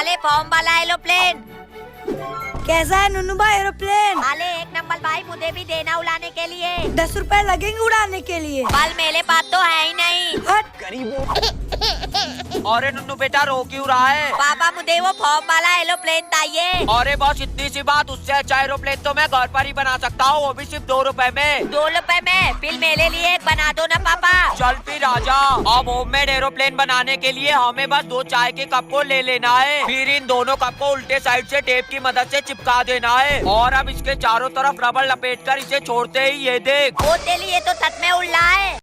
आले फॉर्म वाला एरोप्लेन। कैसा है नुन्नू भाई एरोप्लेन? आले एक नंबर भाई, मुझे भी देना उड़ाने के लिए। 10 रुपए लगेंगे उड़ाने के लिए। बल मेरे पास तो है ही नहीं। हट। अरे नुन्नू बेटा रो क्यों रहा है? पापा मुझे वो फॉर्म वाला एरोप्लेन चाहिए। अरे बस इतनी सी बात, उससे अच्छा एरोप्लेन तो मैं घर पर ही बना सकता हूँ, वो भी सिर्फ 2 रुपए में। 2 रुपए में? फिर मेरे लिए एक बना दो ना पापा। चल फिर राजा, अब होममेड एरोप्लेन बनाने के लिए हमें बस 2 चाय के कप को ले लेना है, फिर इन दोनों कप को उल्टे साइड से टेप की मदद से चिपका देना है, और अब इसके चारों तरफ रबड़ लपेटकर इसे छोड़ते ही ये देख। वो तेली ये तो सच में उड़ रहा है।